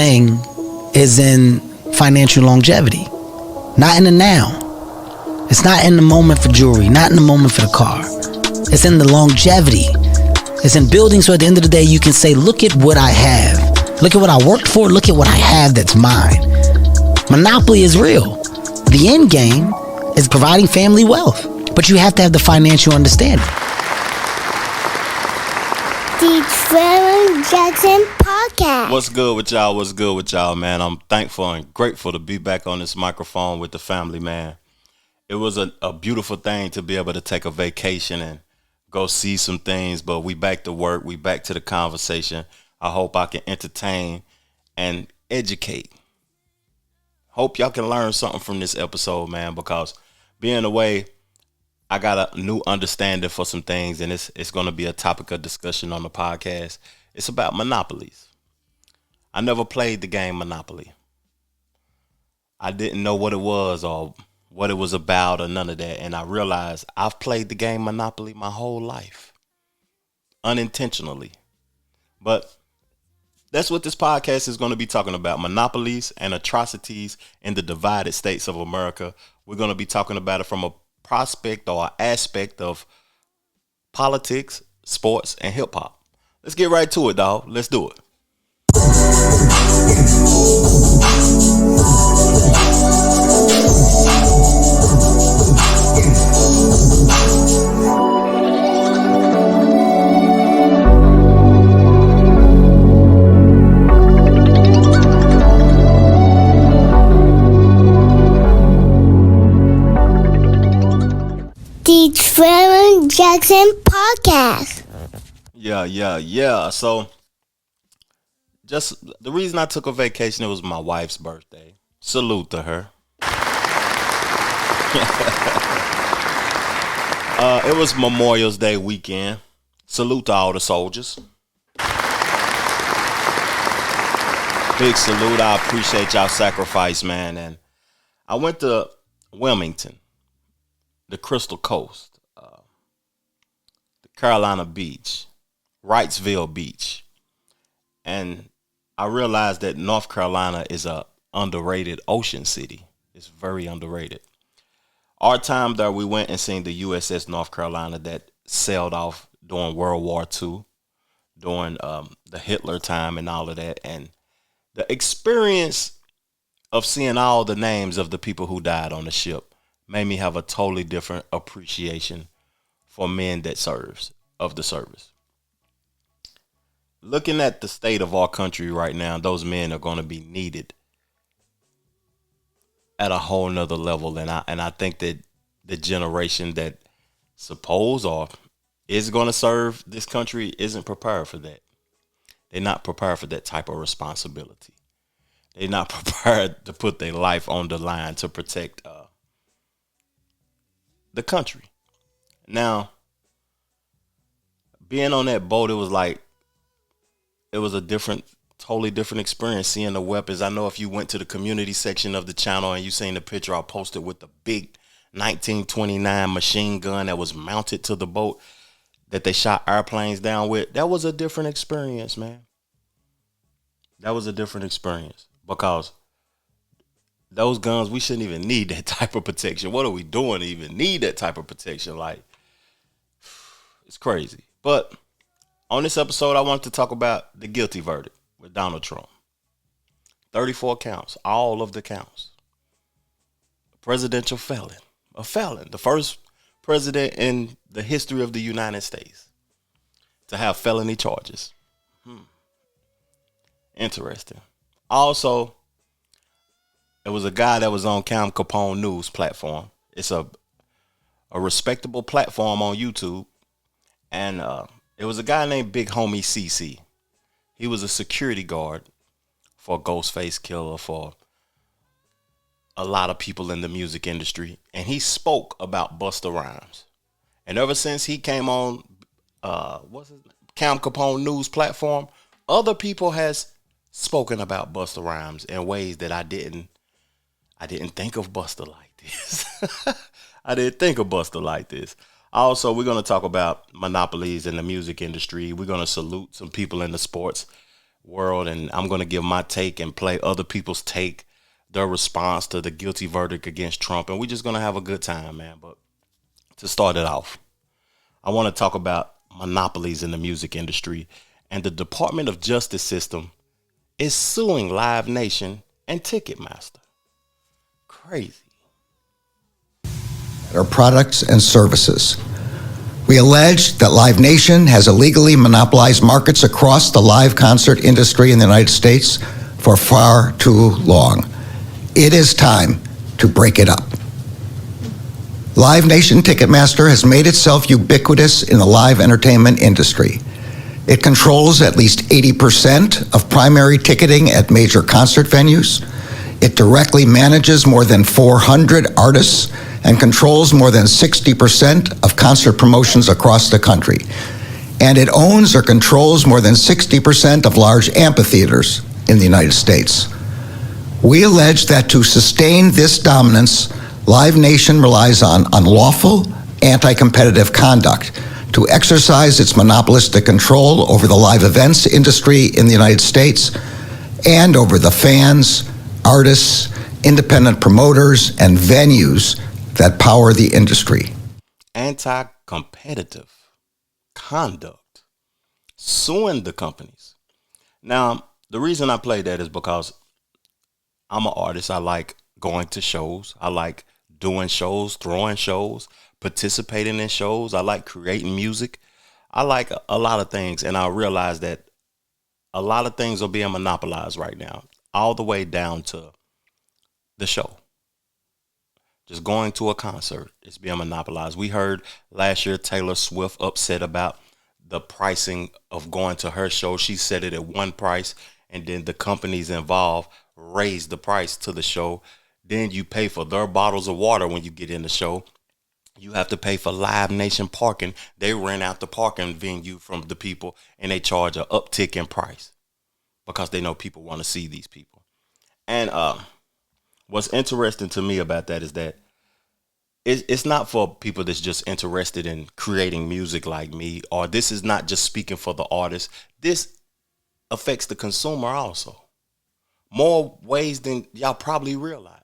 thing is in financial longevity, not in the now. It's not in the moment for jewelry, not in the moment for the car. It's in the longevity. It's in building, so at the end of the day, you can say, look at what I have. Look at what I worked for. Look at what I have that's mine. Monopoly is real. The end game is providing family wealth, but you have to have the financial understanding. The Trevor Jackson Podcast. What's good with y'all? What's good with y'all, man? I'm thankful and grateful to be back on this microphone with the family, man. It was a beautiful thing to be able to take a vacation and go see some things, but we back to work. We back to the conversation. I hope I can entertain and educate. Hope y'all can learn something from this episode, man, because being away, I got a new understanding for some things, and it's going to be a topic of discussion on the podcast. It's about monopolies. I never played the game Monopoly. I didn't know what it was or what it was about or none of that, and I realized I've played the game Monopoly my whole life, unintentionally. But that's what this podcast is going to be talking about, monopolies and atrocities in the divided states of America. We're going to be talking about it from a prospect or aspect of politics, sports, and hip hop. Let's get right to it, dog. Let's do it. The Trevor Jackson Podcast. Yeah. So, just the reason I took a vacation, it was my wife's birthday. Salute to her. It was Memorial Day weekend. Salute to all the soldiers. Big salute. I appreciate y'all sacrifice, man. And I went to Wilmington, the Crystal Coast, the Carolina Beach, Wrightsville Beach. And I realized that North Carolina is a underrated ocean city. It's very underrated. Our time there, we went and seen the USS North Carolina that sailed off during World War II, during the Hitler time and all of that. And the experience of seeing all the names of the people who died on the ship made me have a totally different appreciation for men that serves of the service. Looking at the state of our country right now, those men are going to be needed at a whole nother level. And I think that the generation that suppose or is going to serve this country isn't prepared for that. They're not prepared for that type of responsibility. They're not prepared to put their life on the line to protect the country. Now, being on that boat, it was a totally different experience seeing the weapons. I know if you went to the community section of the channel and you seen the picture I posted with the big 1929 machine gun that was mounted to the boat that they shot airplanes down with, that was a different experience, man. That was a different experience because those guns, we shouldn't even need that type of protection. What are we doing to even need that type of protection? Like, it's crazy. But on this episode, I wanted to talk about the guilty verdict with Donald Trump. 34 counts, all of the counts. A presidential felon, the first president in the history of the United States to have felony charges. Interesting. Also, it was a guy that was on Cam Capone News platform. It's a respectable platform on YouTube. And it was a guy named Big Homie CC. He was a security guard for Ghostface Killer, for a lot of people in the music industry. And he spoke about Busta Rhymes. And ever since he came on Cam Capone News platform, other people has spoken about Busta Rhymes in ways that I didn't think of Busta like this. I didn't think of Busta like this. Also, we're going to talk about monopolies in the music industry. We're going to salute some people in the sports. world, and I'm going to give my take and play other people's take, their response to the guilty verdict against Trump, and we're just going to have a good time, man. But to start it off, I want to talk about monopolies in the music industry, and the Department of Justice system is suing Live Nation and Ticketmaster. Crazy. Our products and services. We allege that Live Nation has illegally monopolized markets across the live concert industry in the United States for far too long. It is time to break it up. Live Nation Ticketmaster has made itself ubiquitous in the live entertainment industry. It controls at least 80% of primary ticketing at major concert venues. It directly manages more than 400 artists and controls more than 60% of concert promotions across the country. And it owns or controls more than 60% of large amphitheaters in the United States. We allege that to sustain this dominance, Live Nation relies on unlawful, anti-competitive conduct to exercise its monopolistic control over the live events industry in the United States and over the fans, artists, independent promoters, and venues that power the industry. Anti-competitive conduct, suing the companies. Now, the reason I play that is because I'm an artist. I like going to shows. I like doing shows, throwing shows, participating in shows. I like creating music. I like a lot of things, and I realize that a lot of things are being monopolized right now, all the way down to the show. Just going to a concert is being monopolized. We heard last year Taylor Swift upset about the pricing of going to her show. She set it at one price, and then the companies involved raised the price to the show. Then you pay for their bottles of water when you get in the show. You have to pay for Live Nation parking. They rent out the parking venue from the people, and they charge an uptick in price because they know people want to see these people. And what's interesting to me about that is that it's not for people that's just interested in creating music like me, or this is not just speaking for the artist. This affects the consumer also. More ways than y'all probably realize.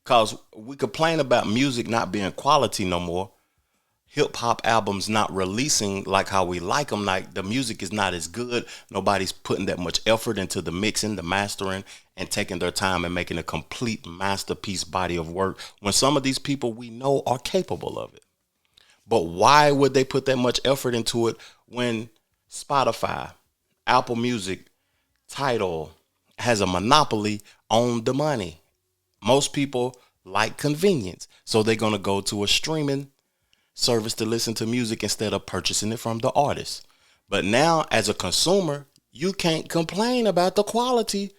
Because we complain about music not being quality no more. Hip hop albums not releasing like how we like them. Like the music is not as good. Nobody's putting that much effort into the mixing, the mastering, and taking their time and making a complete masterpiece body of work when some of these people we know are capable of it. But why would they put that much effort into it when Spotify, Apple Music, Tidal has a monopoly on the money? Most people like convenience, so they're going to go to a streaming service to listen to music instead of purchasing it from the artist. But now, as a consumer, you can't complain about the quality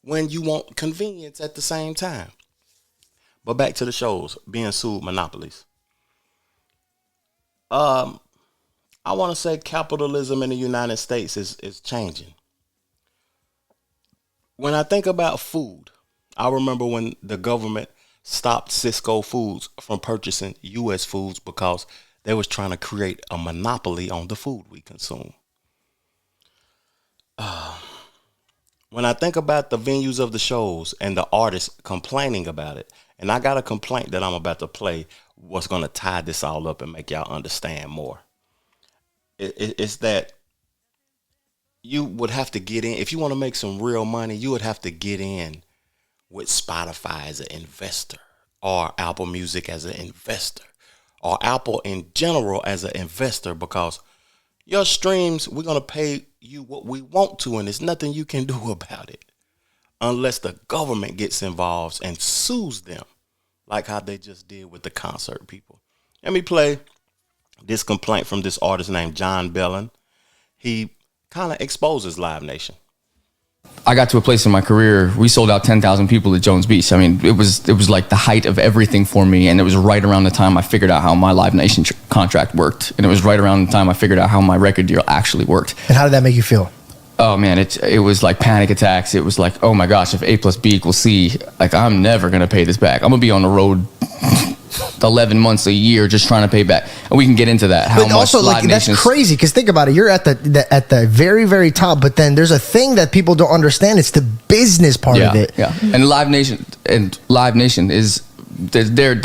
when you want convenience at the same time. But back to the shows being sued monopolies. I want to say capitalism in the United States is changing. When I think about food, I remember when the government stopped Cisco Foods from purchasing U.S. foods because they was trying to create a monopoly on the food we consume. When I think about the venues of the shows and the artists complaining about it, and I got a complaint that I'm about to play, what's going to tie this all up and make y'all understand more. It's that you would have to get in. If you want to make some real money, you would have to get in with Spotify as an investor, or Apple Music as an investor, or Apple in general as an investor, because your streams, we're going to pay you what we want to, and there's nothing you can do about it unless the government gets involved and sues them, like how they just did with the concert people. Let me play this complaint from this artist named John Bellin. He kind of exposes Live Nation. I got to a place in my career, we sold out 10,000 people at Jones Beach. I mean, it was like the height of everything for me, and it was right around the time I figured out how my Live Nation contract worked, and it was right around the time I figured out how my record deal actually worked. And how did that make you feel? Oh man, it was like panic attacks. It was like, oh my gosh, if A plus B equals C, like I'm never gonna pay this back. I'm gonna be on the road 11 months, a year, just trying to pay back. And we can get into that. How but much also, Live that's Nation's- crazy, because think about it. You're at the very, very top, but then there's a thing that people don't understand. It's the business part of it. Yeah, and Live Nation is they're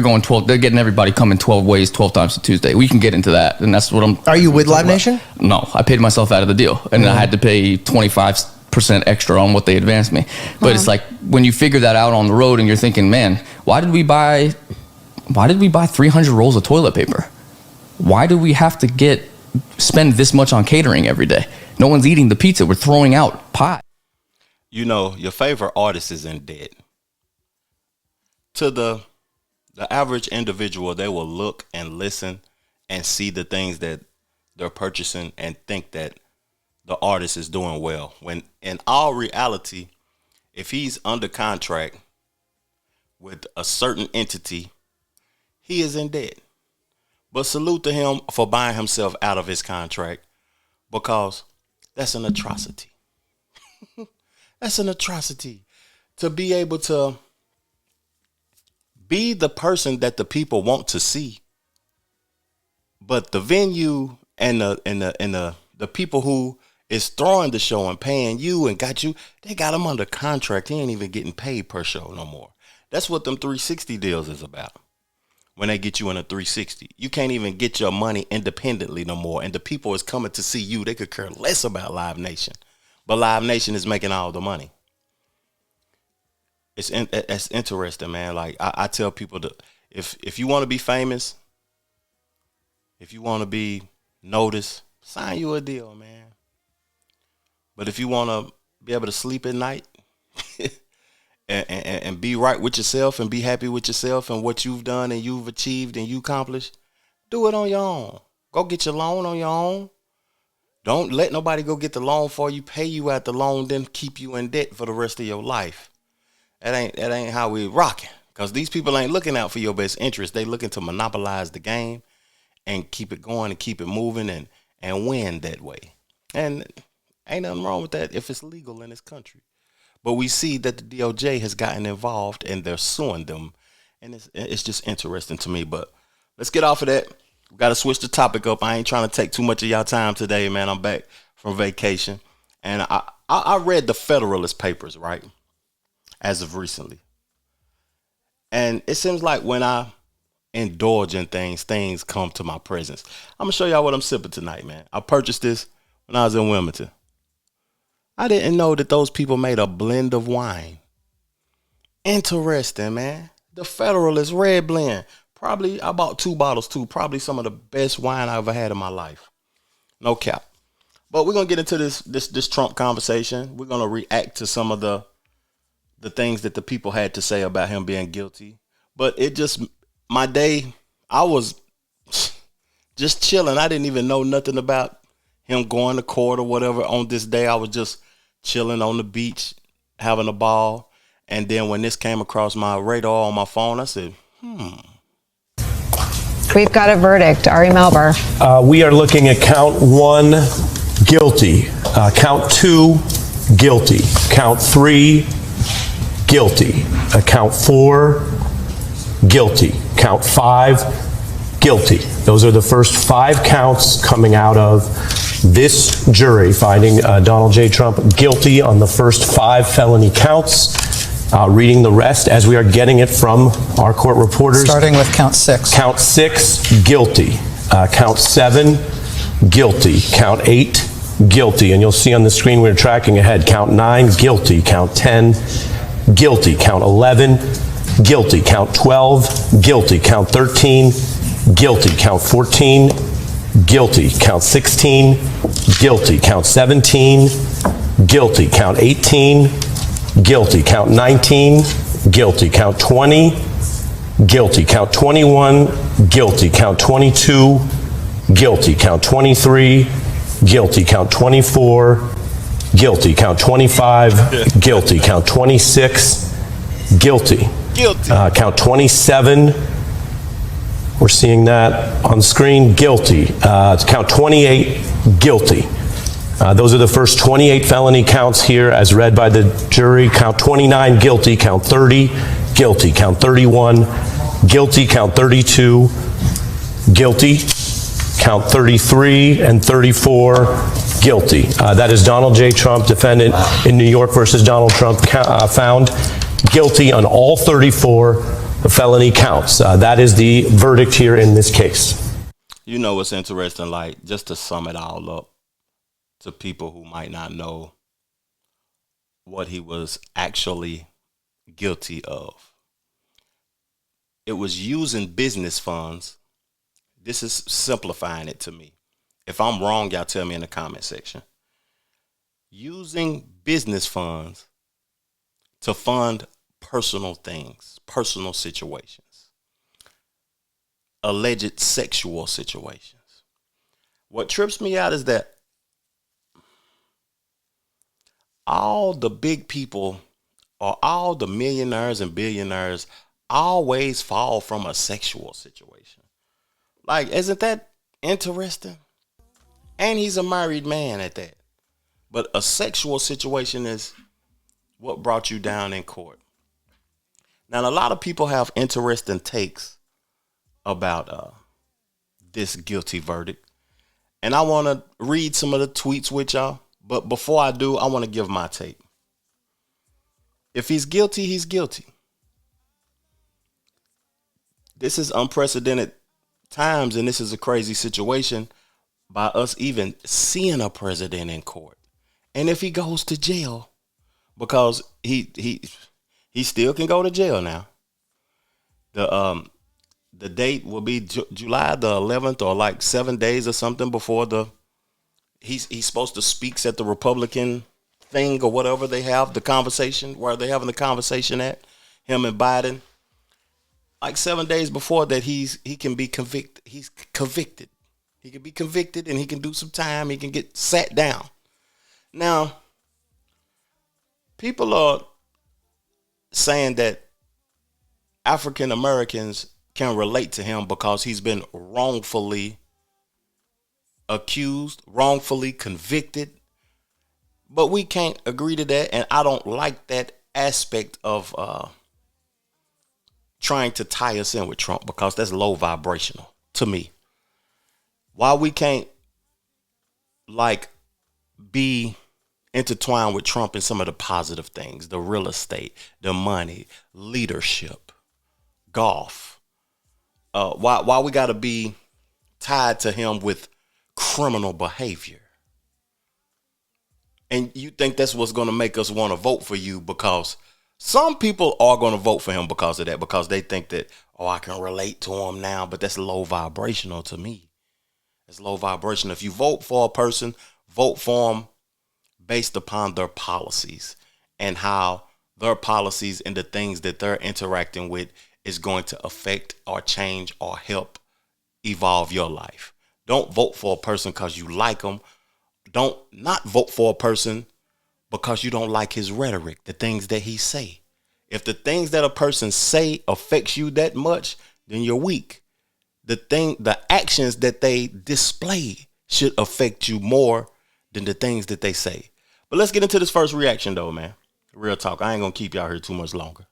going 12. They're getting everybody coming 12 ways, 12 times a Tuesday. We can get into that, and that's what I'm. Are you with Live Nation? No, I paid myself out of the deal, and I had to pay 25% extra on what they advanced me. But it's like when you figure that out on the road, and you're thinking, man, why did we buy 300 rolls of toilet paper? Why do we have to spend this much on catering every day? No one's eating the pizza. We're throwing out pie. You know, your favorite artist is in debt. To the average individual, they will look and listen and see the things that they're purchasing and think that the artist is doing well. When in all reality, if he's under contract with a certain entity, he is in debt. But salute to him for buying himself out of his contract, because that's an atrocity. That's an atrocity. To be able to be the person that the people want to see, but the venue and the people who is throwing the show and paying you and got you, they got him under contract. He ain't even getting paid per show no more. That's what them 360 deals is about. When they get you in a 360, you can't even get your money independently no more. And the people is coming to see you. They could care less about Live Nation, but Live Nation is making all the money. It's interesting, man. Like I tell people that if you want to be famous, if you want to be noticed, sign you a deal, man. But if you want to be able to sleep at night and be right with yourself and be happy with yourself and what you've done and you've achieved and you accomplished, do it on your own. Go get your loan on your own. Don't let nobody go get the loan for you, pay you out the loan, then keep you in debt for the rest of your life. That ain't how we rocking. Because these people ain't looking out for your best interest. They looking to monopolize the game and keep it going and keep it moving and win that way. And ain't nothing wrong with that if it's legal in this country. But we see that the D.O.J. has gotten involved and they're suing them. And it's just interesting to me. But let's get off of that. We got to switch the topic up. I ain't trying to take too much of y'all time today, man. I'm back from vacation. And I read the Federalist Papers, right? As of recently. And it seems like when I indulge in things come to my presence. I'm going to show y'all what I'm sipping tonight, man. I purchased this when I was in Wilmington. I didn't know that those people made a blend of wine. Interesting, man. The Federalist Red Blend. Probably, I bought 2 bottles too. Probably some of the best wine I ever had in my life. No cap. But we're going to get into this Trump conversation. We're going to react to some of the things that the people had to say about him being guilty. But it just, my day, I was just chilling. I didn't even know nothing about him going to court or whatever on this day. I was just chilling on the beach, having a ball. And then when this came across my radar on my phone, I said, We've got a verdict. Ari Melber. We are looking at count 1, guilty. Count 2, guilty. Count 3, guilty. Count 4, guilty. Count 5, guilty. Those are the first 5 counts coming out of this jury, finding Donald J. Trump guilty on the first 5 felony counts. Reading the rest as we are getting it from our court reporters. Starting with count 6. Count 6, guilty. Count 7, guilty. Count 8, guilty. And you'll see on the screen we're tracking ahead. Count 9, guilty. Count 10, guilty. Count 11, guilty. Count 12, guilty. Count 13, guilty. Count 14, guilty. Count 16, guilty. Count 17, guilty. Count 18, guilty. Count 19, guilty. Count 20, guilty. Count 21, guilty. Count 22, guilty. Count 23, guilty. Count 24, guilty. Count 25, guilty. Count 26, guilty. Count 27, we're seeing that on screen, guilty. Count 28, guilty. Those are the first 28 felony counts here as read by the jury. Count 29, guilty. Count 30, guilty. Count 31, guilty, count 32, guilty, count 33 and 34, guilty. That is Donald J. Trump, defendant in New York versus Donald Trump, found guilty on all 34 felony counts. That is the verdict here in this case. You know what's interesting, like, just to sum it all up to people who might not know what he was actually guilty of. It was using business funds. This is simplifying it to me. If I'm wrong, y'all tell me in the comment section. Using business funds to fund personal things, personal situations, alleged sexual situations. What trips me out is that all the big people or all the millionaires and billionaires always fall from a sexual situation. Like, isn't that interesting? And he's a married man at that. But a sexual situation is what brought you down in court. Now, a lot of people have interesting takes about this guilty verdict. And I want to read some of the tweets with y'all. But before I do, I want to give my take. If he's guilty, he's guilty. This is unprecedented times, and this is a crazy situation by us even seeing a president in court. And if he goes to jail, because he still can go to jail now. The date will be July the 11th, or like 7 days or something before he's supposed to speak at the Republican thing or whatever they have, the conversation, where they're having the conversation at, him and Biden. Like 7 days before that, he can be convicted. He's convicted. He can be convicted and he can do some time. He can get sat down. Now, people are saying that African Americans can relate to him because he's been wrongfully accused, wrongfully convicted. But we can't agree to that, and I don't like that aspect of trying to tie us in with Trump, because that's low vibrational to me. Why we can't be intertwined with Trump in some of the positive things, the real estate, the money, leadership, golf. Why we got to be tied to him with criminal behavior? And you think that's what's going to make us want to vote for you? Because some people are going to vote for him because of that, because they think that, oh, I can relate to him now. But that's low vibrational to me. It's low vibration. If you vote for a person, vote for them based upon their policies and how their policies and the things that they're interacting with is going to affect or change or help evolve your life. Don't vote for a person because you like them. Don't not vote for a person because you don't like his rhetoric, the things that he say. If the things that a person say affects you that much, then you're weak. The actions that they display should affect you more than the things that they say. But let's get into this first reaction though, man. Real talk. I ain't gonna keep y'all here too much longer.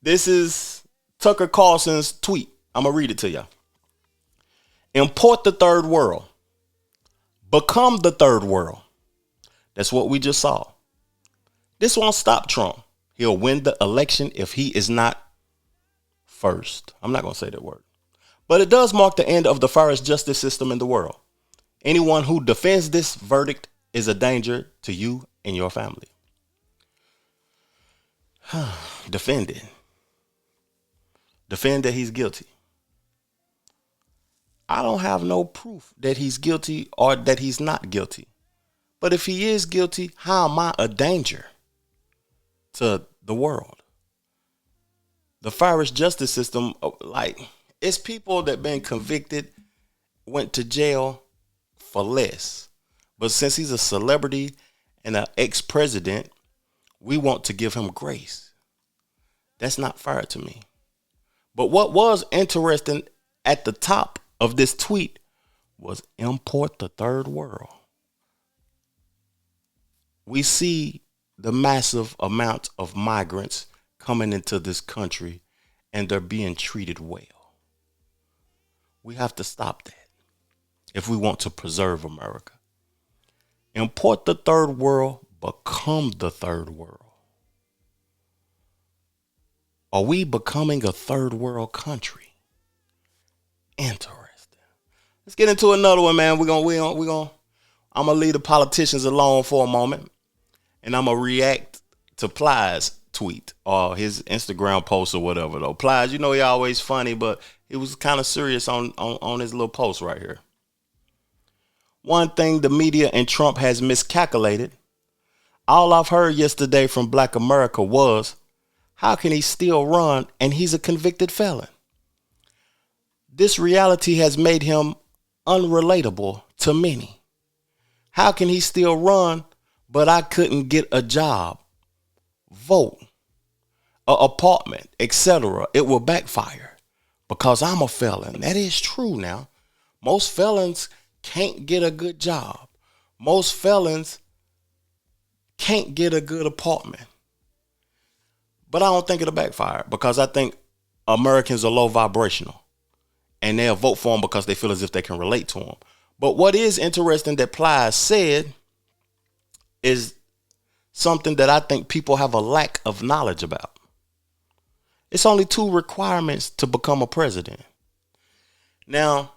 This is Tucker Carlson's tweet. I'm gonna read it to y'all. Import the third world. Become the third world. That's what we just saw. This won't stop Trump. He'll win the election if he is not first. I'm not going to say that word. But it does mark the end of the fairest justice system in the world. Anyone who defends this verdict is a danger to you and your family. Defend it. Defend that he's guilty. I don't have no proof that he's guilty or that he's not guilty. But if he is guilty, how am I a danger to the world? The fairest justice system, it's people that been convicted, went to jail for less. But since he's a celebrity and an ex-president, we want to give him grace. That's not fair to me. But what was interesting at the top of this tweet was import the third world. We see the massive amount of migrants coming into this country and they're being treated well. We have to stop that if we want to preserve America. Import the third world, become the third world. Are we becoming a third world country? Interesting. Let's get into another one, man. I'm gonna leave the politicians alone for a moment, and I'm gonna react to Ply's tweet or his Instagram post or whatever. Though Plies, you know he always funny, but he was kind of serious on his little post right here. One thing the media and Trump has miscalculated. All I've heard yesterday from Black America was, how can he still run and he's a convicted felon? This reality has made him unrelatable to many. How can he still run, but I couldn't get a job, vote, an apartment, etc.? It will backfire because I'm a felon. That is true now. Most felons can't get a good job. Most felons can't get a good apartment. But I don't think it'll backfire because I think Americans are low vibrational and they'll vote for him because they feel as if they can relate to him. But what is interesting that Plies said is something that I think people have a lack of knowledge about. It's only 2 requirements to become a president. Now,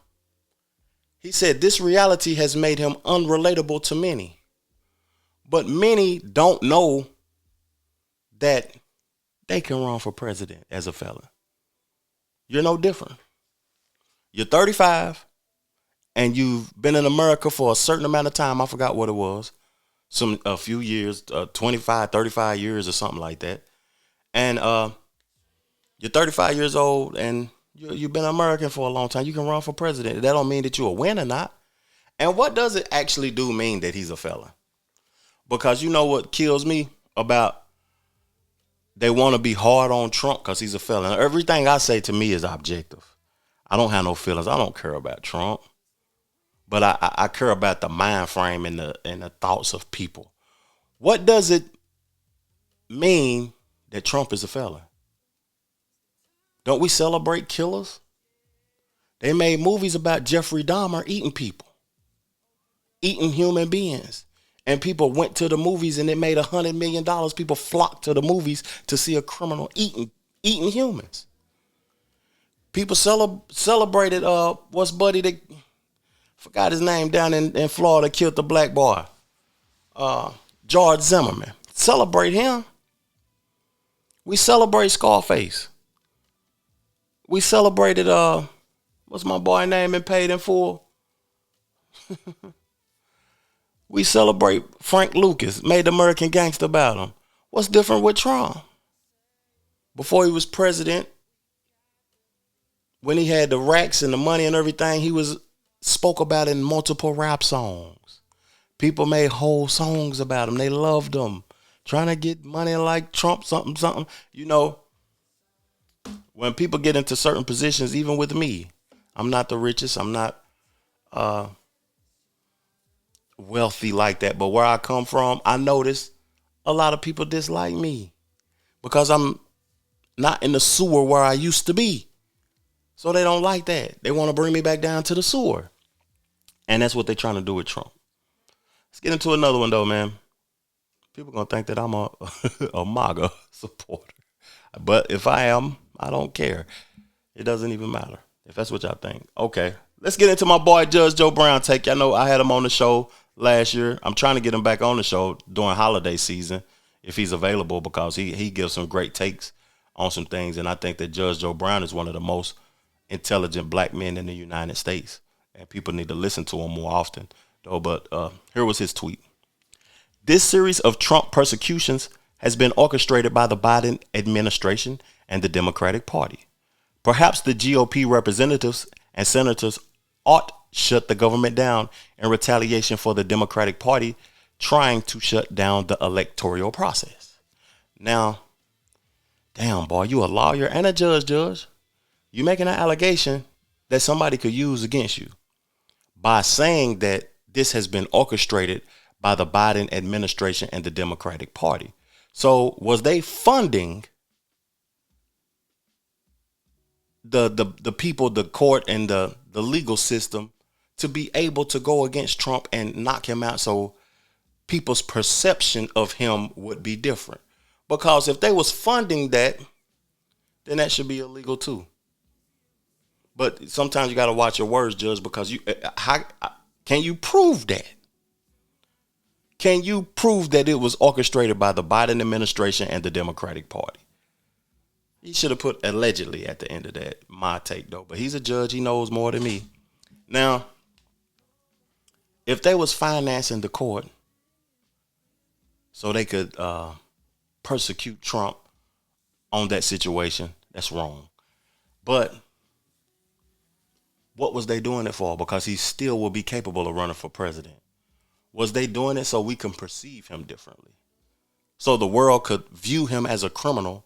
he said this reality has made him unrelatable to many. But many don't know that they can run for president as a felon. You're no different. You're 35 and you've been in America for a certain amount of time. I forgot what it was. A few years, 25, 35 years or something like that. And you're 35 years old and you've been American for a long time. You can run for president. That don't mean that you're a winner or not. And what does it actually do mean that he's a felon? Because you know what kills me about they want to be hard on Trump because he's a felon. Everything I say to me is objective. I don't have no feelings. I don't care about Trump. But I care about the mind frame and the thoughts of people. What does it mean that Trump is a felon? Don't we celebrate killers? They made movies about Jeffrey Dahmer eating people, eating human beings. And people went to the movies and it made $100 million. People flocked to the movies to see a criminal eating humans. People celebrated what's buddy that forgot his name down in Florida, killed the black boy. George Zimmerman. Celebrate him. We celebrate Scarface. We celebrated what's my boy name in Paid in Full? We celebrate Frank Lucas, made American Gangster about him. What's different with Trump? Before he was president, when he had the racks and the money and everything, he spoke about it in multiple rap songs. People made whole songs about him. They loved him. Trying to get money like Trump, something. You know, when people get into certain positions, even with me, I'm not the richest. I'm not wealthy like that. But where I come from, I notice a lot of people dislike me because I'm not in the sewer where I used to be. So they don't like that. They want to bring me back down to the sewer. And that's what they're trying to do with Trump. Let's get into another one though, man. People going to think that I'm a MAGA supporter. But if I am, I don't care. It doesn't even matter if that's what y'all think. Okay, let's get into my boy Judge Joe Brown take. Y'all know I had him on the show last year. I'm trying to get him back on the show during holiday season if he's available because he gives some great takes on some things. And I think that Judge Joe Brown is one of the most intelligent black men in the United States. And people need to listen to him more often. Though, but here was his tweet. This series of Trump persecutions has been orchestrated by the Biden administration and the Democratic Party. Perhaps the GOP representatives and senators ought shut the government down in retaliation for the Democratic Party trying to shut down the electoral process. Now, damn, boy, you a lawyer and a judge. You making an allegation that somebody could use against you by saying that this has been orchestrated by the Biden administration and the Democratic Party. So was they funding the people, the court, and the legal system to be able to go against Trump and knock him out, so people's perception of him would be different. Because if they was funding that, then that should be illegal too. But sometimes you got to watch your words, Judge, because can you prove that? Can you prove that it was orchestrated by the Biden administration and the Democratic Party? He should have put allegedly at the end of that. My take, though. But he's a judge. He knows more than me. Now, if they was financing the court so they could persecute Trump on that situation, that's wrong. But what was they doing it for? Because he still will be capable of running for president. Was they doing it so we can perceive him differently? So the world could view him as a criminal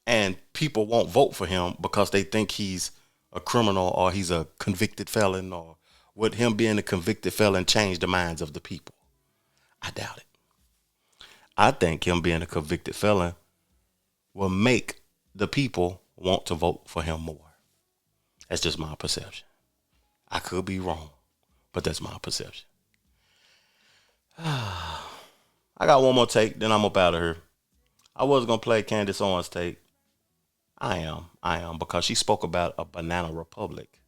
and people won't vote for him because they think he's a criminal or he's a convicted felon, or would him being a convicted felon change the minds of the people? I doubt it. I think him being a convicted felon will make the people want to vote for him more. That's just my perception. I could be wrong, but that's my perception. I got one more take, then I'm up out of here. I was going to play Candace Owens' take. I am, because she spoke about a banana republic.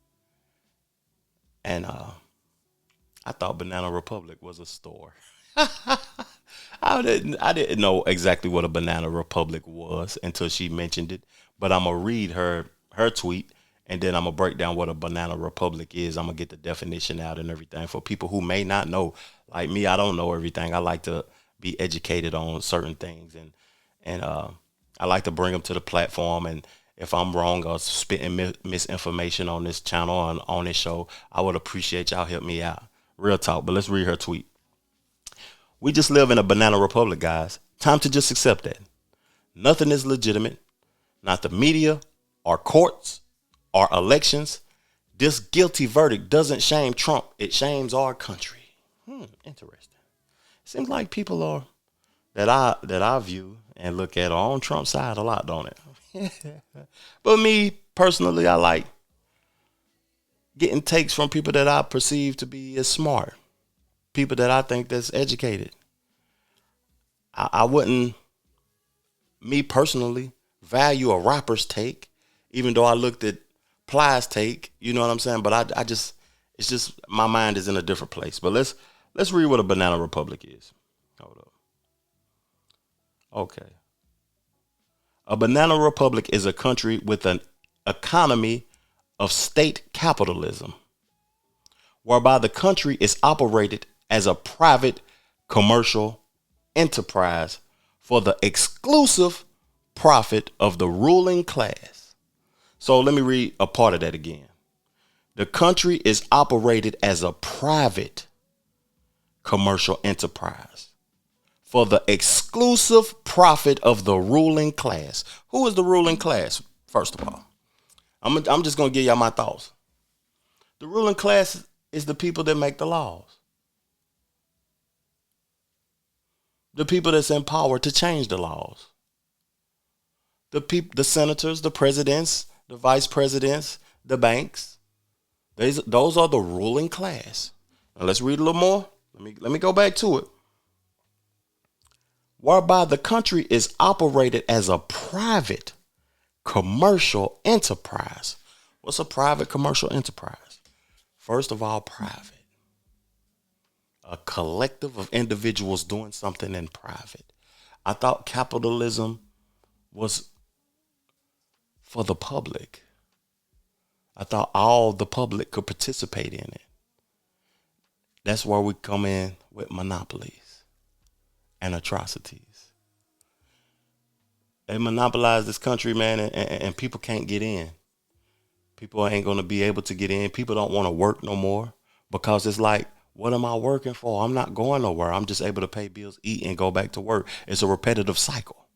And I thought Banana Republic was a store. I didn't know exactly what a Banana Republic was until she mentioned it. But I'm going to read her tweet, and then I'm going to break down what a Banana Republic is. I'm going to get the definition out and everything for people who may not know. Like me, I don't know everything. I like to be educated on certain things, and I like to bring them to the platform. And if I'm wrong or spitting misinformation on this channel and on this show, I would appreciate y'all help me out. Real talk. But let's read her tweet. We just live in a banana republic, guys. Time to just accept that. Nothing is legitimate. Not the media or courts or elections. This guilty verdict doesn't shame Trump. It shames our country. Interesting. Seems like people are that I view and look at are on Trump's side a lot, don't it? But me personally, I like getting takes from people that I perceive to be as smart, people that I think that's educated. I wouldn't, me personally, value a rapper's take, even though I looked at Ply's take. You know what I'm saying? But I just, it's just my mind is in a different place. But let's read what a banana republic is. Hold up. Okay. A banana republic is a country with an economy of state capitalism, whereby the country is operated as a private commercial enterprise for the exclusive profit of the ruling class. So let me read a part of that again. The country is operated as a private commercial enterprise for the exclusive profit of the ruling class. Who is the ruling class? First of all, I'm just going to give y'all my thoughts. The ruling class is the people that make the laws. The people that's in power to change the laws. The senators, the presidents, the vice presidents, the banks. Those are the ruling class. Now let's read a little more. Let me go back to it. Whereby the country is operated as a private commercial enterprise. What's a private commercial enterprise? First of all, private. A collective of individuals doing something in private. I thought capitalism was for the public. I thought all the public could participate in it. That's where we come in with monopolies and atrocities. They monopolize this country, man, and people can't get in. People ain't going to be able to get in. People don't want to work no more because it's like, what am I working for? I'm not going nowhere. I'm just able to pay bills, eat, and go back to work. It's a repetitive cycle.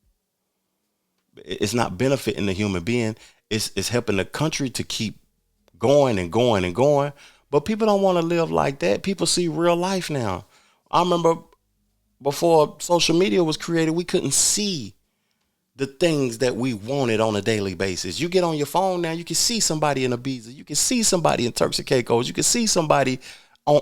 It's not benefiting the human being. It's helping the country to keep going and going and going. But people don't want to live like that. People see real life now. I remember before social media was created, we couldn't see the things that we wanted on a daily basis. You get on your phone now, you can see somebody in Ibiza, you can see somebody in Turks and Caicos, you can see somebody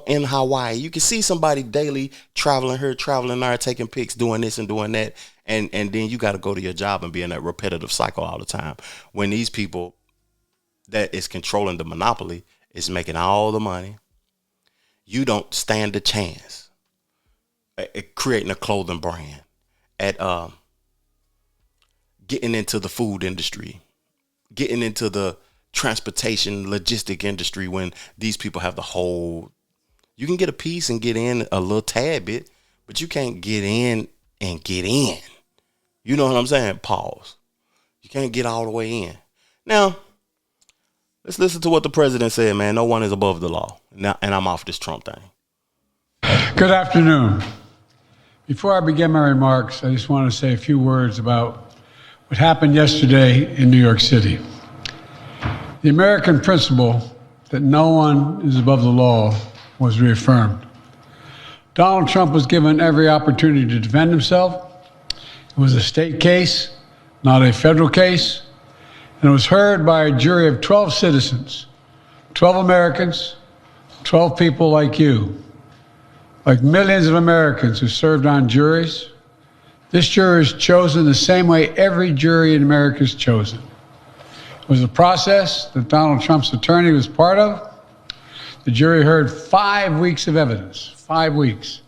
in Hawaii, you can see somebody daily traveling here, traveling there, taking pics, doing this and doing that, and then you got to go to your job and be in that repetitive cycle all the time. When these people that is controlling the monopoly is making all the money, you don't stand a chance at creating a clothing brand, at getting into the food industry, getting into the transportation logistic industry, when these people have the whole. You can get a piece and get in a little tad bit, but you can't get in and get in. You know what I'm saying? Pause. You can't get all the way in. Now, let's listen to what the president said, man. No one is above the law. Now, and I'm off this Trump thing. Good afternoon. Before I begin my remarks, I just want to say a few words about what happened yesterday in New York City. The American principle that no one is above the law was reaffirmed. Donald Trump was given every opportunity to defend himself. It was a state case, not a federal case, and it was heard by a jury of 12 citizens, 12 Americans, 12 people like you, like millions of Americans who served on juries. This jury is chosen the same way every jury in America is chosen. It was a process that Donald Trump's attorney was part of. The jury heard 5 weeks of evidence, 5 weeks.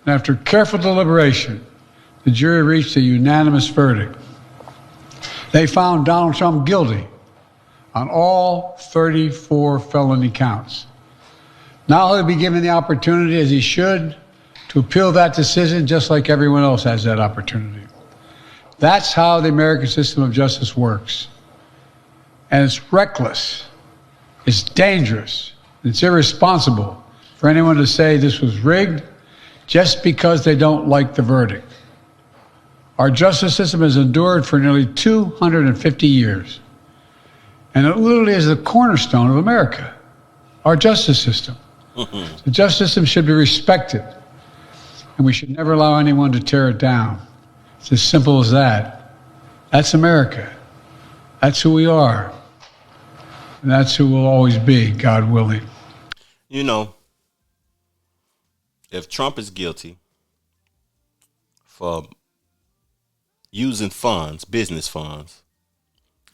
And after careful deliberation, the jury reached a unanimous verdict. They found Donald Trump guilty on all 34 felony counts. Now he'll be given the opportunity, as he should, to appeal that decision just like everyone else has that opportunity. That's how the American system of justice works. And it's reckless, it's dangerous, it's irresponsible for anyone to say this was rigged just because they don't like the verdict. Our justice system has endured for nearly 250 years, and it literally is the cornerstone of America, our justice system. The justice system should be respected, and we should never allow anyone to tear it down. It's as simple as that. That's America. That's who we are. And that's who we'll always be, God willing. You know, if Trump is guilty for using funds, business funds,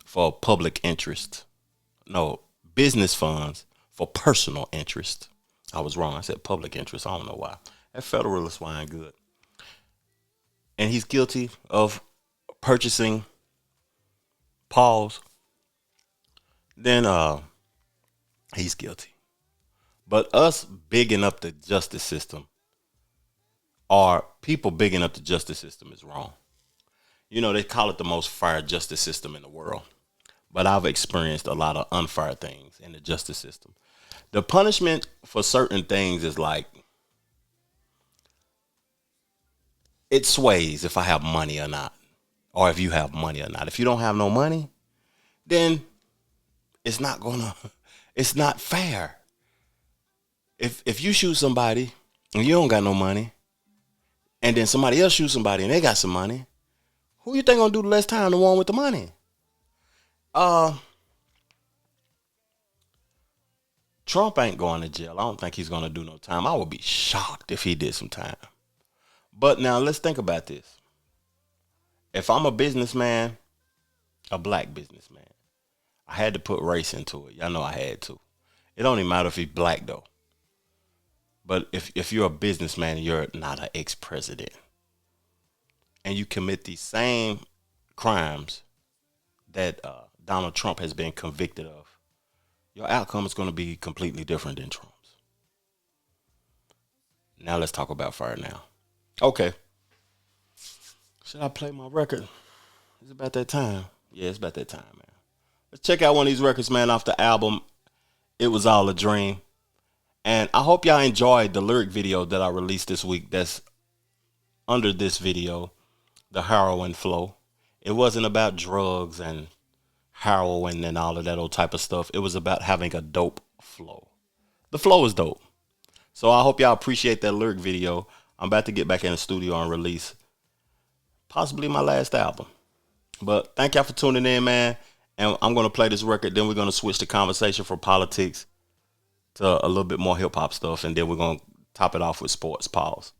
for public interest, no, business funds for personal interest. I was wrong. I said public interest. I don't know why. That Federalist wine good. And he's guilty of purchasing Paul's. Then he's guilty. But us bigging up the justice system, or people bigging up the justice system, is wrong. You know, they call it the most fair justice system in the world. But I've experienced a lot of unfair things in the justice system. The punishment for certain things is like, it sways if I have money or not, or if you have money or not. If you don't have no money, then it's not fair. If you shoot somebody and you don't got no money, and then somebody else shoots somebody and they got some money, who you think gonna do the less time? The one with the money. Trump ain't going to jail. I don't think he's gonna do no time. I would be shocked if he did some time. But now let's think about this. If I'm a businessman, a black businessman, I had to put race into it. Y'all know I had to. It don't even matter if he's black though. But if you're a businessman and you're not an ex-president, and you commit these same crimes that Donald Trump has been convicted of, your outcome is going to be completely different than Trump's. Now let's talk about fire now. Okay. Should I play my record? It's about that time. Yeah, it's about that time, man. Let's check out one of these records, man, off the album It Was All a Dream. And I hope y'all enjoyed the lyric video that I released this week that's under this video, the heroin flow. It wasn't about drugs and heroin and all of that old type of stuff. It was about having a dope flow. The flow is dope. So I hope y'all appreciate that lyric video. I'm about to get back in the studio and release possibly my last album. But thank y'all for tuning in, man. And I'm going to play this record. Then we're going to switch the conversation from politics to a little bit more hip hop stuff. And then we're going to top it off with sports. Pause.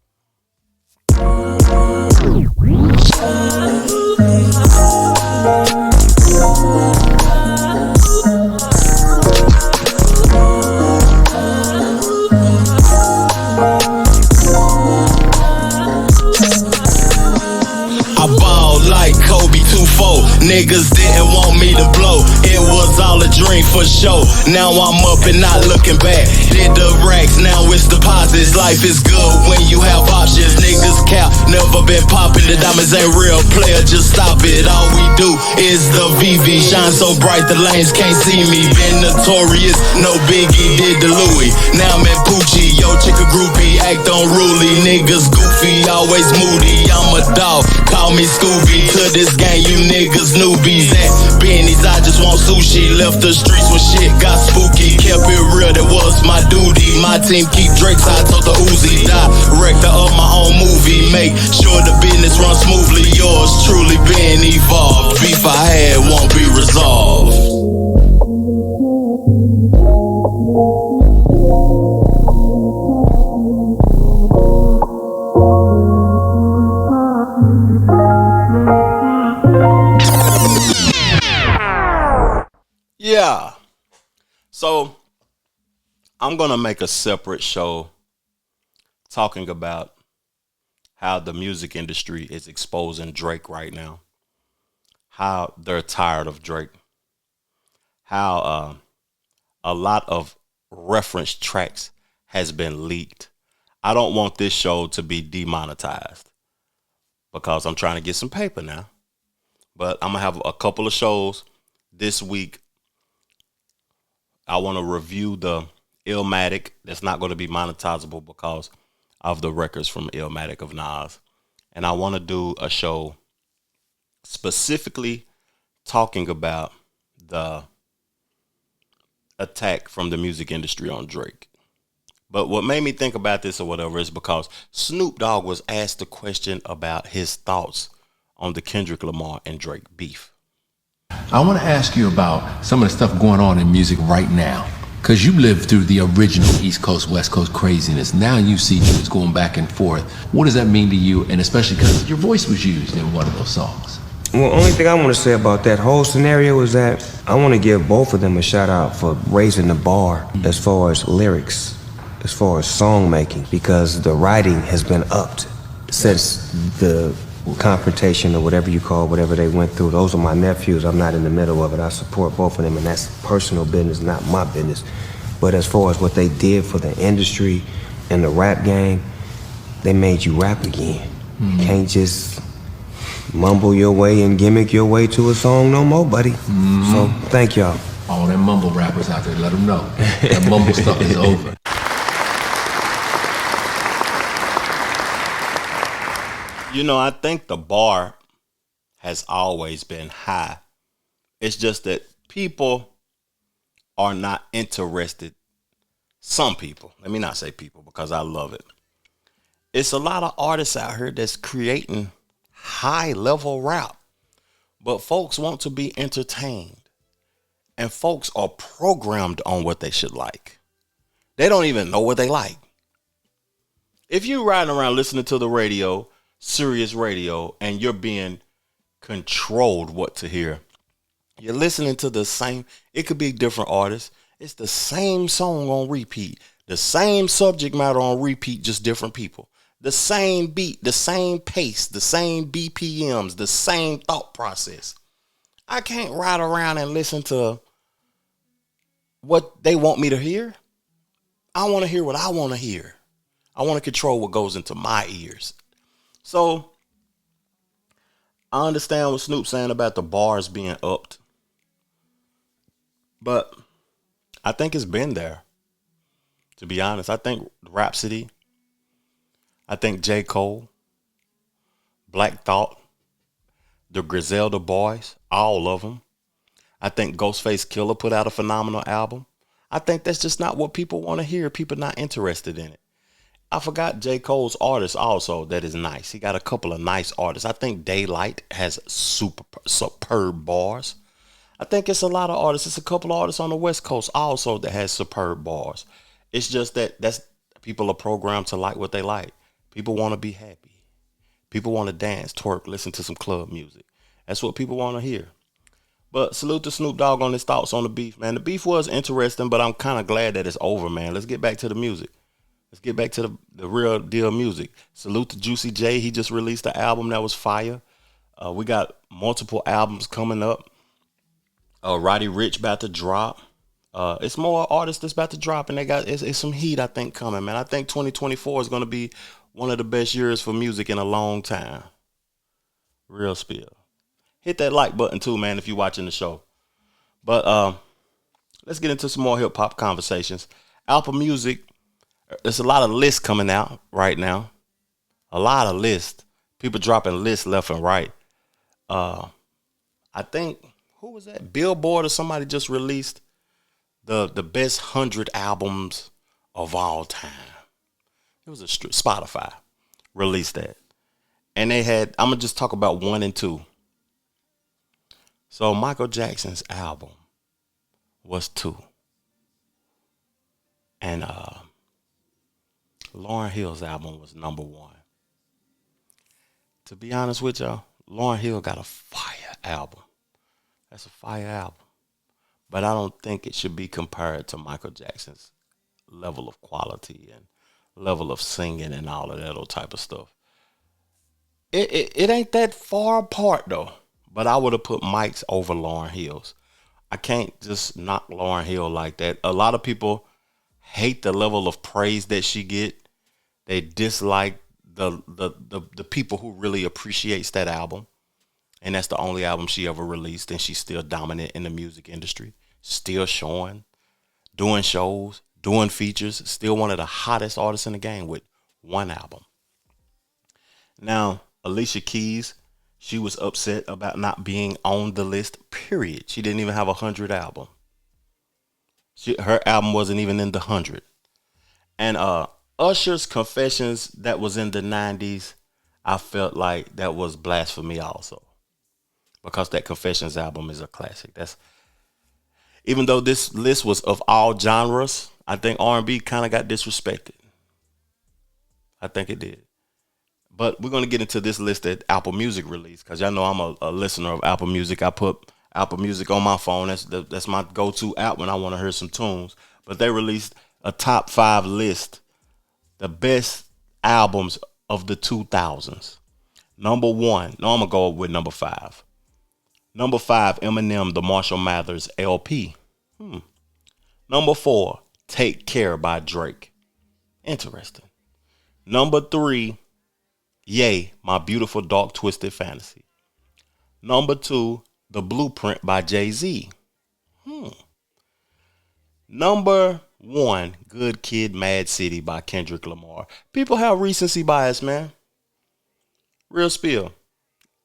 I ball like Kobe 2-4. Niggas didn't want me to blow. It was all a dream for sure. Now I'm up and not looking back. Did the racks, now it's deposits. Life is good when you have options. Niggas cap, never been popping. The diamonds ain't real, player, just stop it. All we do is the VV. Shine so bright the lanes can't see me. Been notorious, no biggie, did the Louis. Now I'm at Poochie, yo chick a groupie. Act unruly, niggas goofy, always moody. I'm a dog, call me Scooby. To this game, you niggas newbies. At Benny's, I just want sushi. Left the streets when shit got spooky. Kept it real, that was my duty. My team keep Drake's, I told the Uzi. Director of my own movie. Make sure the business runs smoothly. Yours truly been evolved. Beef I had won't be resolved. Yeah. So I'm going to make a separate show talking about how the music industry is exposing Drake right now, how they're tired of Drake, how a lot of reference tracks has been leaked. I don't want this show to be demonetized because I'm trying to get some paper now. But I'm going to have a couple of shows this week. I want to review the Illmatic. That's not going to be monetizable because of the records from Illmatic of Nas. And I want to do a show specifically talking about the attack from the music industry on Drake. But what made me think about this or whatever is because Snoop Dogg was asked a question about his thoughts on the Kendrick Lamar and Drake beef. I want to ask you about some of the stuff going on in music right now. Because you lived through the original East Coast, West Coast craziness. Now you see dudes going back and forth. What does that mean to you? And especially because your voice was used in one of those songs. Well, only thing I want to say about that whole scenario is that I want to give both of them a shout out for raising the bar as far as lyrics, as far as song making, because the writing has been upped since the confrontation or whatever you call whatever they went through. Those are my nephews. I'm not in the middle of it. I support both of them, and that's personal business, not my business. But as far as what they did for the industry and the rap game, they made you rap again. You can't just mumble your way and gimmick your way to a song no more, buddy. So thank y'all. All them mumble rappers out there, let them know that mumble stuff is over. You know, I think the bar has always been high. It's just that people are not interested. Some people, let me not say people because I love it. It's a lot of artists out here that's creating high level rap, but folks want to be entertained, and folks are programmed on what they should like. They don't even know what they like. If you're riding around listening to the radio, Sirius radio, and you're being controlled what to hear, you're listening to the same, it could be different artists. It's the same song on repeat, the same subject matter on repeat, just different people. The same beat, the same pace, the same BPMs, the same thought process. I can't ride around and listen to what they want me to hear. I want to hear what I want to hear. I want to control what goes into my ears. So I understand what Snoop's saying about the bars being upped, but I think it's been there. To be honest, I think Rhapsody, I think J. Cole, Black Thought, the Griselda Boys, all of them. I think Ghostface Killer put out a phenomenal album. I think that's just not what people want to hear. People not interested in it. I forgot J. Cole's artist also that is nice. He got a couple of nice artists. I think Daylight has superb bars. I think it's a lot of artists. It's a couple of artists on the West Coast also that has superb bars. It's just that's people are programmed to like what they like. People want to be happy. People want to dance, twerk, listen to some club music. That's what people want to hear. But salute to Snoop Dogg on his thoughts on the beef, man. The beef was interesting, but I'm kind of glad that it's over, man. Let's get back to the music. Let's get back to the real deal music. Salute to Juicy J. He just released an album that was fire. We got multiple albums coming up. Roddy Ricch about to drop. It's more artists that's about to drop, and it's some heat, I think, coming, man. I think 2024 is going to be one of the best years for music in a long time. Real spill. Hit that like button too, man, if you're watching the show. But let's get into some more hip hop conversations. Apple Music. There's a lot of lists coming out right now. A lot of lists. People dropping lists left and right. I think, who was that? Billboard or somebody just released the best 100 albums of all time. It was Spotify released that. And they had, I'm going to just talk about 1 and 2. So Michael Jackson's album was 2. And Lauryn Hill's album was number 1. To be honest with y'all, Lauryn Hill got a fire album. That's a fire album. But I don't think it should be compared to Michael Jackson's level of quality and level of singing and all of that old type of stuff. It ain't that far apart though. But I would have put Mike's over Lauryn Hill's. I can't just knock Lauryn Hill like that. A lot of people hate the level of praise that she get. They dislike the people who really appreciates that album. And that's the only album she ever released. And she's still dominant in the music industry. Still showing, doing shows, doing features. Still one of the hottest artists in the game with 1 album. Now, Alicia Keys, she was upset about not being on the list, period. She didn't even have a 100 album. Her album wasn't even in the 100. And Usher's Confessions that was in the 90s, I felt like that was blasphemy also. Because that Confessions album is a classic. Even though this list was of all genres, I think R&B kind of got disrespected. I think it did. But we're going to get into this list that Apple Music released, because y'all know I'm a listener of Apple Music. I put Apple Music on my phone. That's my go-to app when I want to hear some tunes. But they released a top 5 list, the best albums of the 2000s. Number 1, no, I'm going to go with number 5. Number 5, Eminem, the Marshall Mathers LP. Number 4, Take Care by Drake. Interesting. Number 3, Ye, My Beautiful Dark Twisted Fantasy. Number 2, The Blueprint by Jay-Z. Number 1, Good Kid, Mad City by Kendrick Lamar. People have recency bias, man. Real spill.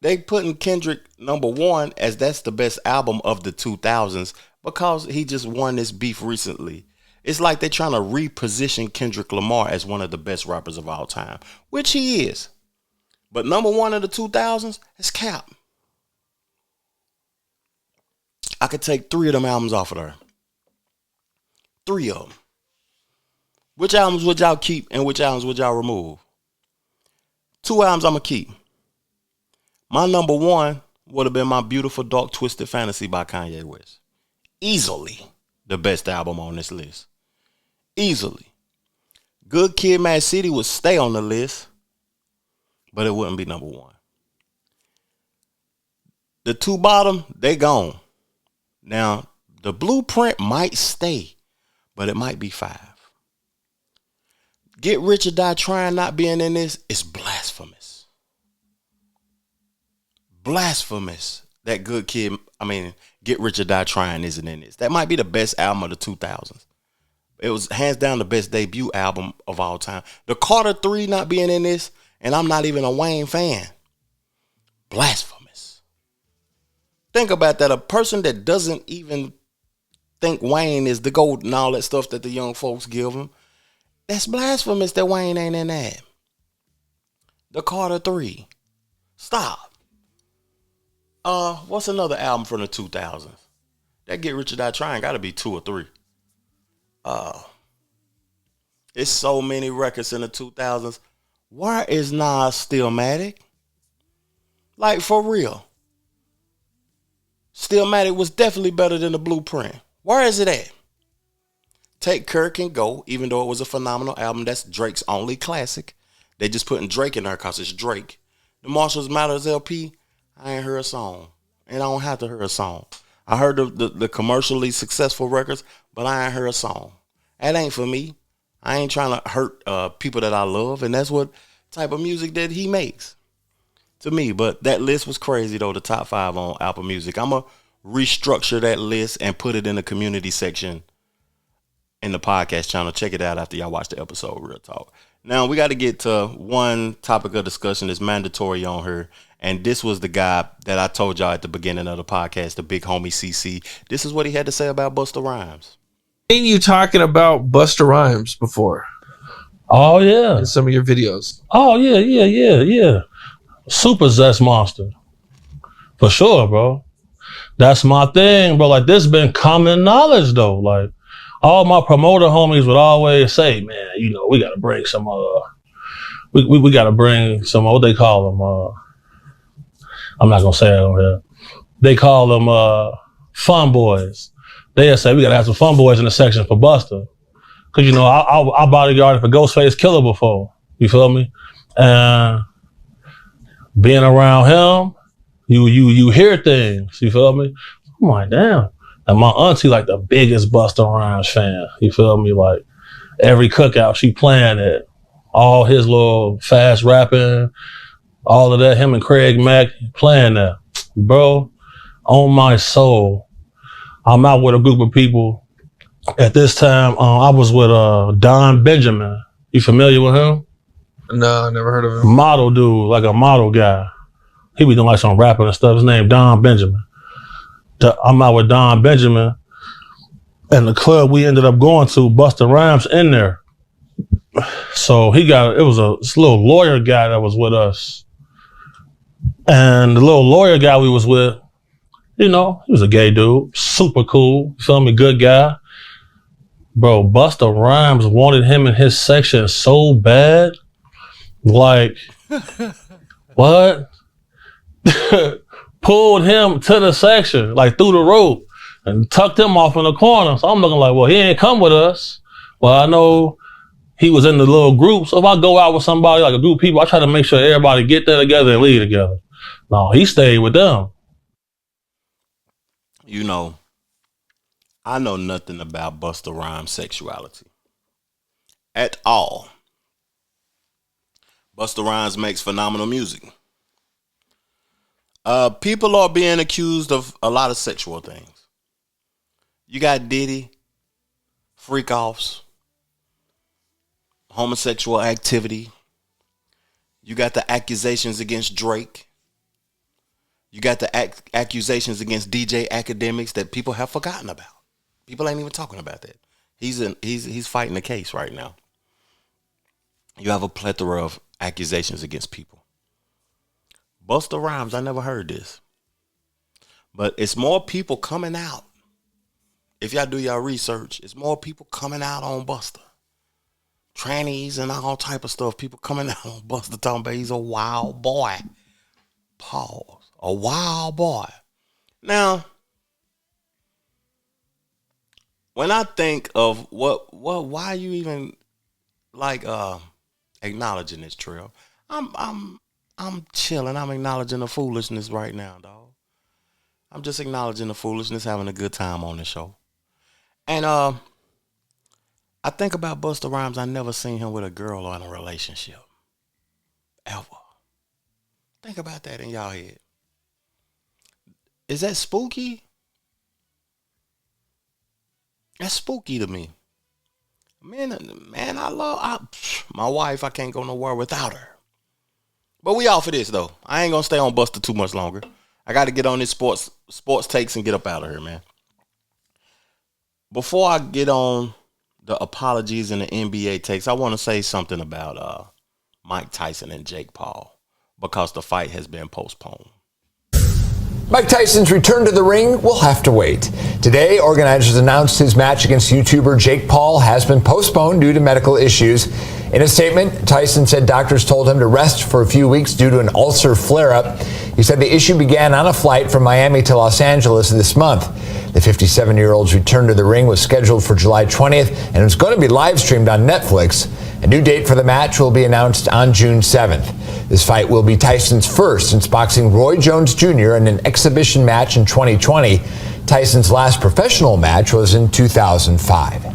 They putting Kendrick number 1 as that's the best album of the 2000s because he just won this beef recently. It's like they're trying to reposition Kendrick Lamar as one of the best rappers of all time, which he is. But number 1 of the 2000s is cap. I could take 3 of them albums off of there. 3 of them. Which albums would y'all keep and which albums would y'all remove? 2 albums I'm going to keep. My number 1 would have been My Beautiful Dark Twisted Fantasy by Kanye West. Easily the best album on this list. Easily. Good Kid, Mad City would stay on the list, but it wouldn't be number 1. The 2 bottom, they gone. Now, The Blueprint might stay, but it might be 5. Get Rich or Die Trying not being in this is blasphemous. Blasphemous that Get Rich or Die Trying isn't in this. That might be the best album of the 2000s. It was hands down the best debut album of all time. The Carter 3 not being in this, and I'm not even a Wayne fan. Blasphemous. Think about that. A person that doesn't even think Wayne is the GOAT and all that stuff that the young folks give him That's blasphemous that Wayne ain't in that. The Carter 3. Stop. What's another album from the 2000s? That Get Rich or Die Trying gotta be 2 or 3. It's so many records in the 2000s. Why is Nas Stillmatic? Like, for real. Stillmatic was definitely better than The Blueprint. Where is it at? Take Kirk and Go, even though it was a phenomenal album. That's Drake's only classic. They just putting Drake in there because it's Drake. The Marshall's Matters LP, I ain't heard a song. And I don't have to hear a song. I heard the commercially successful records, but I ain't heard a song. That ain't for me. I ain't trying to hurt people that I love, and that's what type of music that he makes to me. But that list was crazy, though, the top 5 on Apple Music. I'm going to restructure that list and put it in the community section in the podcast channel. Check it out after y'all watch the episode, Real Talk. Now, we got to get to one topic of discussion that's mandatory on here, and this was the guy that I told y'all at the beginning of the podcast, the big homie CC. This is what he had to say about Busta Rhymes. Seen you talking about Busta Rhymes before. Oh, yeah. In some of your videos. Oh, yeah. Super Zest Monster. For sure, bro. That's my thing, bro. Like, this been common knowledge, though. Like, all my promoter homies would always say, man, you know, we got to bring some, we got to bring some, what they call them, I'm not going to say it on here. They call them fun boys. They'll say, we got to have some fun boys in the section for Busta. Because, you know, I bodyguarded for Ghostface Killer before. You feel me? And being around him, you hear things. You feel me? I'm like, damn. And my auntie, like, the biggest Busta Rhymes fan. You feel me? Like, every cookout, she playing it. All his little fast rapping, all of that. Him and Craig Mack playing that. Bro, on my soul, I'm out with a group of people. At this time, I was with Don Benjamin. You familiar with him? No, I never heard of him. Model dude, like a model guy. He be doing like some rapping and stuff. His name Don Benjamin. I'm out with Don Benjamin. And the club we ended up going to, Busta Rhymes in there. So it was this little lawyer guy that was with us. And the little lawyer guy we was with, you know, he was a gay dude, super cool, you feel me, good guy. Bro, Busta Rhymes wanted him in his section so bad. Like, what? Pulled him to the section, like through the rope, and tucked him off in the corner. So I'm looking like, well, he ain't come with us. Well, I know he was in the little group. So if I go out with somebody, like a group of people, I try to make sure everybody get there together and leave together. No, he stayed with them. You know, I know nothing about Busta Rhymes' sexuality at all. Busta Rhymes makes phenomenal music. People are being accused of a lot of sexual things. You got Diddy, freak offs, homosexual activity. You got the accusations against Drake. You got the accusations against DJ Academics that people have forgotten about. People ain't even talking about that. He's fighting the case right now. You have a plethora of accusations against people. Busta Rhymes, I never heard this. But it's more people coming out. If y'all do y'all research, it's more people coming out on Busta. Trannies and all type of stuff. People coming out on Busta talking about he's a wild boy. Pause. A wild boy. Now, when I think of why are you even like acknowledging this, Trill? I'm chilling. I'm acknowledging the foolishness right now, dog. I'm just acknowledging the foolishness, having a good time on the show. And I think about Busta Rhymes. I never seen him with a girl or in a relationship. Ever. Think about that in y'all head. Is that spooky? That's spooky to me. Man, I love my wife. I can't go nowhere without her. But we all for this, though. I ain't going to stay on Busta too much longer. I got to get on this sports takes and get up out of here, man. Before I get on the apologies and the NBA takes, I want to say something about Mike Tyson and Jake Paul because the fight has been postponed. Mike Tyson's return to the ring will have to wait. Today, organizers announced his match against YouTuber Jake Paul has been postponed due to medical issues. In a statement, Tyson said doctors told him to rest for a few weeks due to an ulcer flare-up. He said the issue began on a flight from Miami to Los Angeles this month. The 57-year-old's return to the ring was scheduled for July 20th, and it was going to be live streamed on Netflix. A new date for the match will be announced on June 7th. This fight will be Tyson's first since boxing Roy Jones Jr. in an exhibition match in 2020. Tyson's last professional match was in 2005.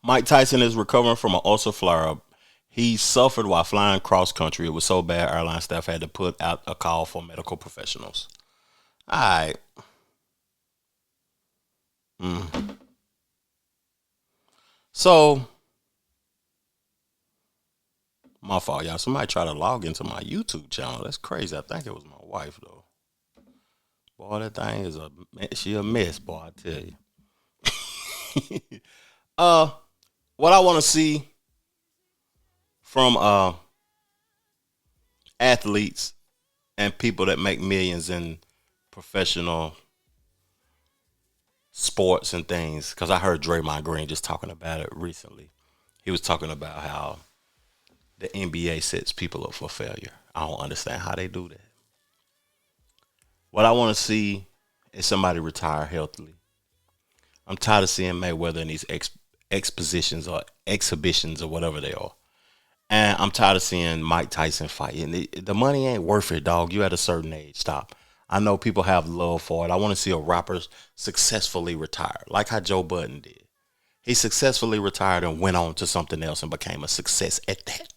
Mike Tyson is recovering from an ulcer flare-up he suffered while flying cross-country. It was so bad, airline staff had to put out a call for medical professionals. All right. So, my fault, y'all. Somebody tried to log into my YouTube channel. That's crazy. I think it was my wife, though. Boy, that thing is she a mess, boy, I tell you. What I want to see from athletes and people that make millions in professional sports and things, because I heard Draymond Green just talking about it recently. He was talking about how the NBA sets people up for failure. I don't understand how they do that. What I want to see is somebody retire healthily. I'm tired of seeing Mayweather in these exhibitions or whatever they are. And I'm tired of seeing Mike Tyson fight. And the money ain't worth it, dog. You at a certain age. Stop. I know people have love for it. I want to see a rapper successfully retire, like how Joe Budden did. He successfully retired and went on to something else and became a success at that.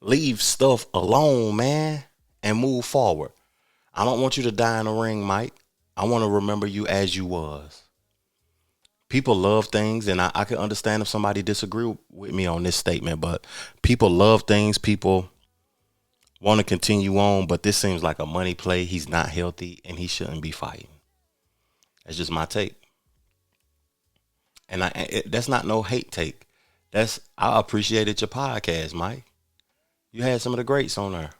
Leave stuff alone, man, and move forward. I don't want you to die in the ring, Mike. I want to remember you as you was. People love things, and I can understand if somebody disagree with me on this statement, but people love things. People want to continue on, but this seems like a money play. He's not healthy, and he shouldn't be fighting. That's just my take. And that's not no hate take. I appreciated your podcast, Mike. You had some of the greats on there.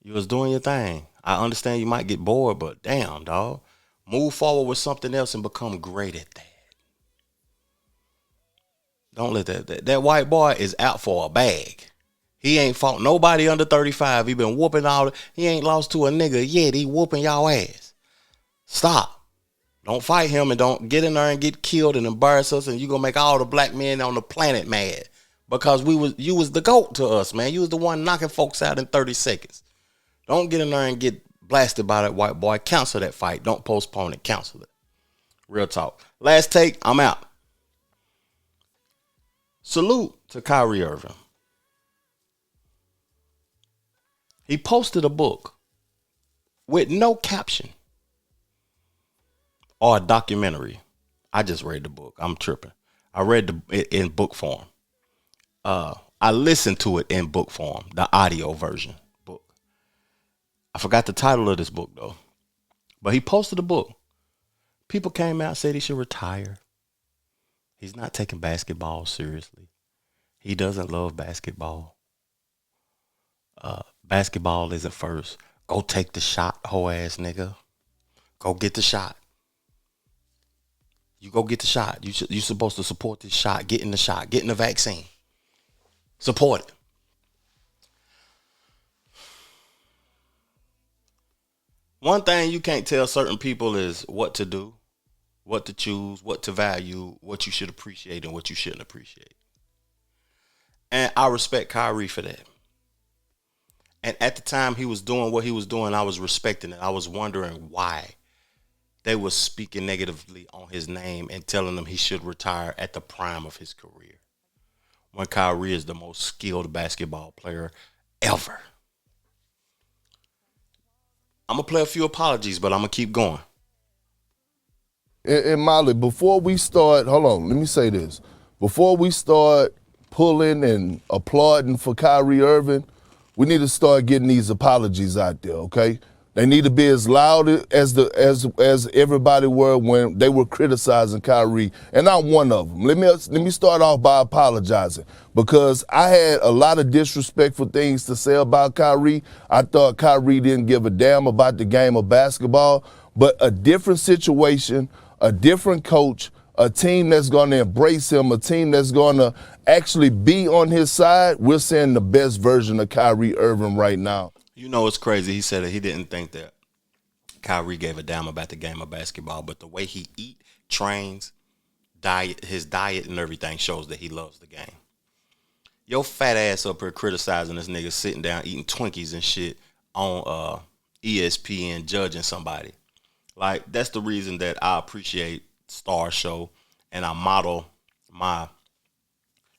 You was doing your thing. I understand you might get bored, but damn, dog. Move forward with something else and become great at that. Don't let that white boy is out for a bag. He ain't fought nobody under 35. He been whooping he ain't lost to a nigga yet. He whooping y'all ass. Stop. Don't fight him and don't get in there and get killed and embarrass us, and you gonna make all the black men on the planet mad. Because you was the GOAT to us, man. You was the one knocking folks out in 30 seconds. Don't get in there and get blasted by that white boy. Cancel that fight. Don't postpone it. Cancel it. Real talk. Last take. I'm out. Salute to Kyrie Irving. He posted a book with no caption or a documentary. I just read the book. I'm tripping. I read it in book form. I listened to it in book form, the audio version book. I forgot the title of this book, though. But he posted a book. People came out and said he should retire. He's not taking basketball seriously. He doesn't love basketball. Basketball isn't first. Go take the shot, hoe ass nigga. Go get the shot. You go get the shot. You're supposed to support this shot. Get in the shot. Get in the vaccine. Support it. One thing you can't tell certain people is what to do, what to choose, what to value, what you should appreciate and what you shouldn't appreciate. And I respect Kyrie for that. And at the time he was doing what he was doing, I was respecting it. I was wondering why they were speaking negatively on his name and telling him he should retire at the prime of his career, when Kyrie is the most skilled basketball player ever. I'm going to play a few apologies, but I'm going to keep going. And Molly, before we start, hold on, let me say this. Before we start pulling and applauding for Kyrie Irving, we need to start getting these apologies out there, okay? They need to be as loud as everybody were when they were criticizing Kyrie, and I'm one of them. Let me start off by apologizing because I had a lot of disrespectful things to say about Kyrie. I thought Kyrie didn't give a damn about the game of basketball, but a different situation, a different coach, a team that's going to embrace him, a team that's going to actually be on his side. We're seeing the best version of Kyrie Irving right now. You know, it's crazy. He said that he didn't think that Kyrie gave a damn about the game of basketball, but the way he trains, his diet and everything shows that he loves the game. Your fat ass up here criticizing this nigga sitting down eating Twinkies and shit on ESPN judging somebody. Like, that's the reason that I appreciate Star Show and I model my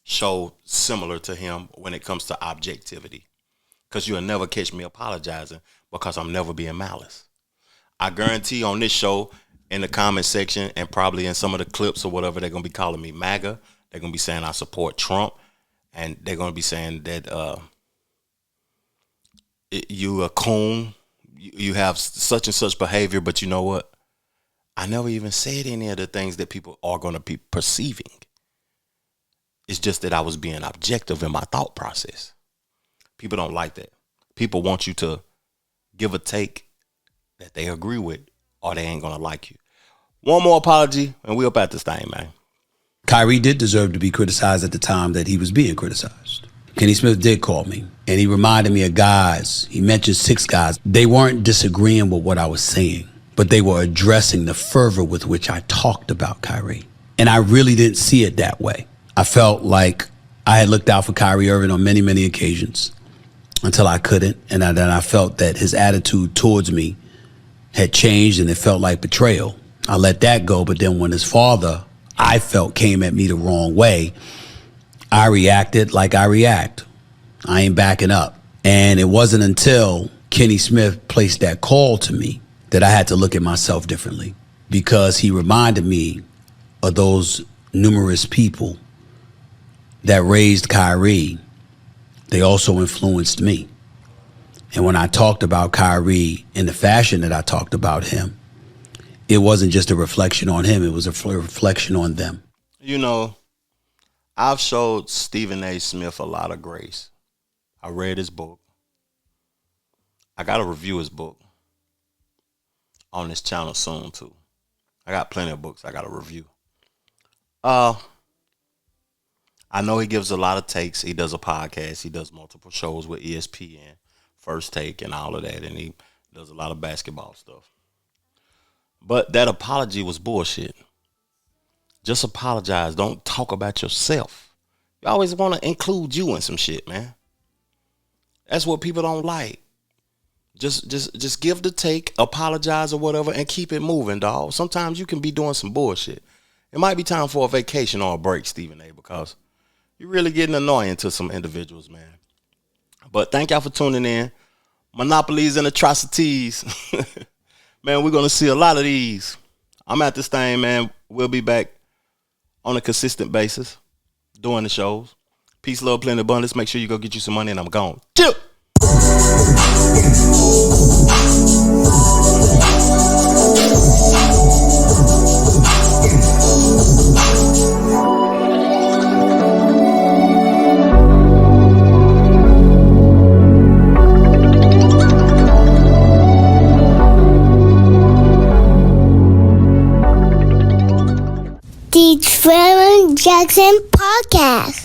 show similar to him when it comes to objectivity. Because you'll never catch me apologizing because I'm never being malice. I guarantee on this show, in the comment section and probably in some of the clips or whatever, they're going to be calling me MAGA. They're going to be saying I support Trump. And they're going to be saying that you a coon. You have such and such behavior. But you know what? I never even said any of the things that people are going to be perceiving. It's just that I was being objective in my thought process. People don't like that. People want you to give a take that they agree with or they ain't going to like you. One more apology and we up at this thing, man. Kyrie did deserve to be criticized at the time that he was being criticized. Kenny Smith did call me, and he reminded me of guys. He mentioned 6 guys. They weren't disagreeing with what I was saying, but they were addressing the fervor with which I talked about Kyrie. And I really didn't see it that way. I felt like I had looked out for Kyrie Irving on many, many occasions until I couldn't. And then I felt that his attitude towards me had changed and it felt like betrayal. I let that go, but then when his father, I felt, came at me the wrong way, I reacted like I react. I ain't backing up. And it wasn't until Kenny Smith placed that call to me that I had to look at myself differently, because he reminded me of those numerous people that raised Kyrie. They also influenced me. And when I talked about Kyrie in the fashion that I talked about him, it wasn't just a reflection on him, it was a reflection on them. You know, I've showed Stephen A. Smith a lot of grace. I read his book. I got to review his book on this channel soon, too. I got plenty of books I got to review. I know he gives a lot of takes. He does a podcast. He does multiple shows with ESPN, First Take, and all of that. And he does a lot of basketball stuff. But that apology was bullshit. Just apologize. Don't talk about yourself. You always want to include you in some shit, man. That's what people don't like. Just give the take, apologize or whatever, and keep it moving, dog. Sometimes you can be doing some bullshit. It might be time for a vacation or a break, Stephen A., because you're really getting annoying to some individuals, man. But thank y'all for tuning in. Monopolies and Atrocities. Man, we're going to see a lot of these. I'm at this thing, man. We'll be back on a consistent basis doing the shows. Peace, love, plenty, abundance. Make sure you go get you some money, and I'm gone. Chill. The Trevor Jackson Podcast.